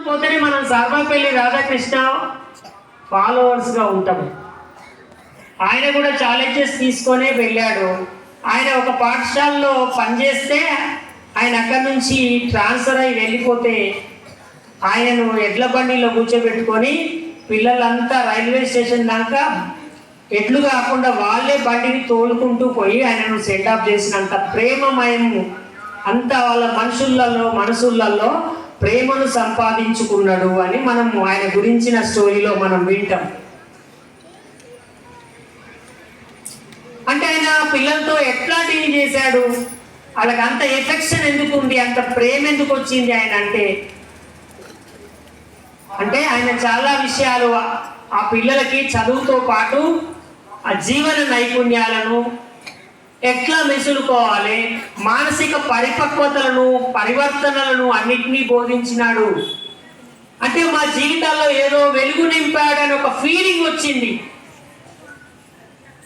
పోతేనే మనం సర్వపల్లి రాధాకృష్ణ ఫాలోవర్స్గా ఉంటాము. ఆయన కూడా ఛాలెంజెస్ తీసుకొనే వెళ్ళాడు. ఆయన ఒక పాఠశాలలో పనిచేస్తే ఆయన అక్కడి నుంచి ట్రాన్స్ఫర్ అయి వెళ్ళిపోతే ఆయనను ఎడ్ల బండిలో కూర్చోబెట్టుకొని పిల్లలంతా రైల్వే స్టేషన్ దాకా ఎడ్లు కాకుండా వాళ్ళే బండిని తోలుకుంటూ పోయి ఆయనను సెండ్ ఆఫ్ చేసినంత ప్రేమమయము, అంత వాళ్ళ మనసులలో ప్రేమను సంపాదించుకున్నాడు అని మనం ఆయన గురించిన స్టోరీలో మనం వింటాం. అంటే ఆయన పిల్లలతో ఎట్లా డీల్ చేశాడు, వాళ్ళకి అంత ఎఫెక్షన్ ఎందుకు ఉంది, అంత ప్రేమ ఎందుకు వచ్చింది ఆయన అంటే ఆయన చాలా విషయాలు ఆ పిల్లలకి చదువుతో పాటు ఆ జీవన నైపుణ్యాలను ఎట్లా మెసులుకోవాలి, మానసిక పరిపక్వతలను పరివర్తనలను అన్నిటినీ బోధించినాడు. అంటే మా జీవితాల్లో ఏదో వెలుగు నింపాడని ఒక ఫీలింగ్ వచ్చింది.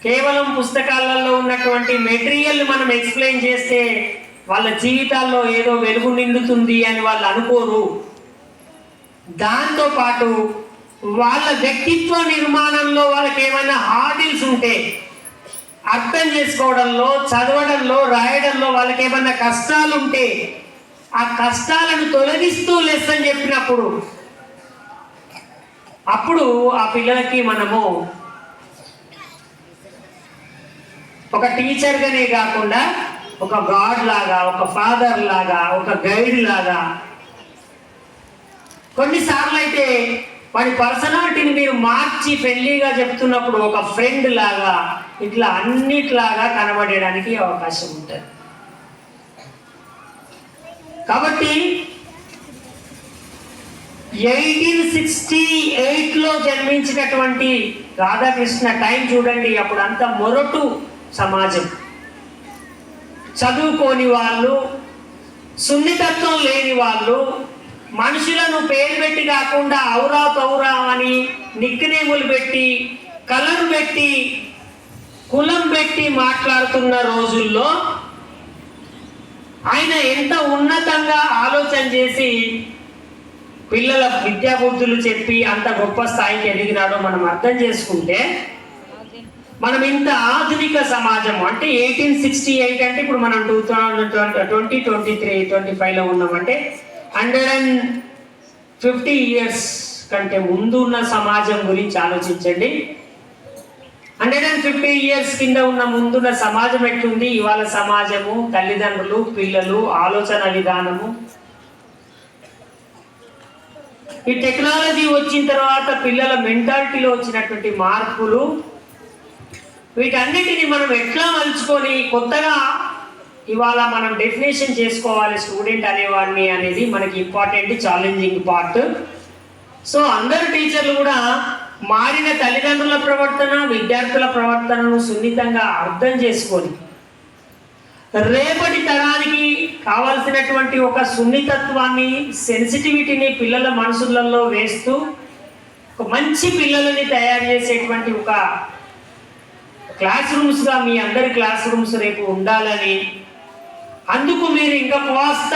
కేవలం పుస్తకాలలో ఉన్నటువంటి మెటీరియల్ మనం ఎక్స్ప్లెయిన్ చేస్తే వాళ్ళ జీవితాల్లో ఏదో వెలుగు నిండుతుంది అని వాళ్ళు అనుకోరు. దాంతో పాటు వాళ్ళ వ్యక్తిత్వ నిర్మాణంలో వాళ్ళకి ఏమైనా హార్డిల్స్ ఉంటే అర్థం చేసుకోవడంలో, చదవడంలో, రాయడంలో వాళ్ళకి ఏమైనా కష్టాలు ఉంటే ఆ కష్టాలను తొలగిస్తూ లెసన్ చెప్పినప్పుడు అప్పుడు ఆ పిల్లలకి మనము ఒక టీచర్గానే కాకుండా ఒక గాడ్ లాగా, ఒక ఫాదర్ లాగా, ఒక గైడ్ లాగా, కొన్నిసార్లు అయితే వాడి పర్సనాలిటీని మీరు మార్చి ఫ్రెండ్లీగా చెప్తున్నప్పుడు ఒక ఫ్రెండ్ లాగా, ఇట్లా అన్నిట్లాగా కనబడడానికి అవకాశం ఉంటుంది. కాబట్టి 1868లో జన్మించినటువంటి రాధాకృష్ణ టైం చూడండి. అప్పుడు అంత మొరటు సమాజం, చదువుకోని వాళ్ళు, సున్నితత్వం లేని వాళ్ళు, మనుషులను పేరు పెట్టి కాకుండా ఔరా పౌరా అని నిక్నేములు పెట్టి, కలర్ పెట్టి, కులం పెట్టి మాట్లాడుతున్న రోజుల్లో ఆయన ఎంత ఉన్నతంగా ఆలోచన చేసి పిల్లల విద్యాబుద్ధులు చెప్పి అంత గొప్ప స్థాయికి ఎదిగినాడో మనం అర్థం చేసుకుంటే, మనం ఇంత ఆధునిక సమాజం అంటే 1868 అంటే ఇప్పుడు మనం 2023-25లో ఉన్నామంటే 150 years కంటే ముందు ఉన్న సమాజం గురించి ఆలోచించండి. 150 years కింద ఉన్న ముందున్న సమాజం ఎట్లుంది, ఇవాళ సమాజము, తల్లిదండ్రులు, పిల్లలు, ఆలోచన విధానము, ఈ టెక్నాలజీ వచ్చిన తర్వాత పిల్లల మెంటాలిటీలో వచ్చినటువంటి మార్పులు, వీటన్నిటిని మనం ఎట్లా మలుచుకొని కొత్తగా ఇవాళ మనం డెఫినేషన్ చేసుకోవాలి స్టూడెంట్ అనేవాడిని అనేది మనకి ఇంపార్టెంట్, ఛాలెంజింగ్ పార్ట్. సో అందరు టీచర్లు కూడా మారిన తల్లిదండ్రుల ప్రవర్తన, విద్యార్థుల ప్రవర్తనను సున్నితంగా అర్థం చేసుకొని రేపటి తరానికి కావాల్సినటువంటి ఒక సున్నితత్వాన్ని, సెన్సిటివిటీని పిల్లల మనసులలో వేస్తూ ఒక మంచి పిల్లలని తయారు చేసేటువంటి ఒక క్లాస్ రూమ్స్గా మీ అందరి క్లాస్ రూమ్స్ రేపు ఉండాలని, అందుకు మీరు ఇంకా కాస్త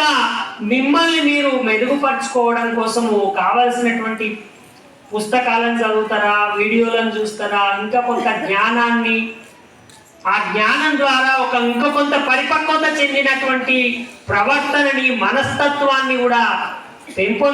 మిమ్మల్ని మీరు మెరుగుపరచుకోవడం కోసము కావాల్సినటువంటి పుస్తకాలను చదువుతారా, వీడియోలను చూస్తారా, ఇంకా కొంత జ్ఞానాన్ని, ఆ జ్ఞానం ద్వారా ఇంకా కొంత పరిపక్వత చెందినటువంటి ప్రవర్తనని, మనస్తత్వాన్ని కూడా పెంపొంది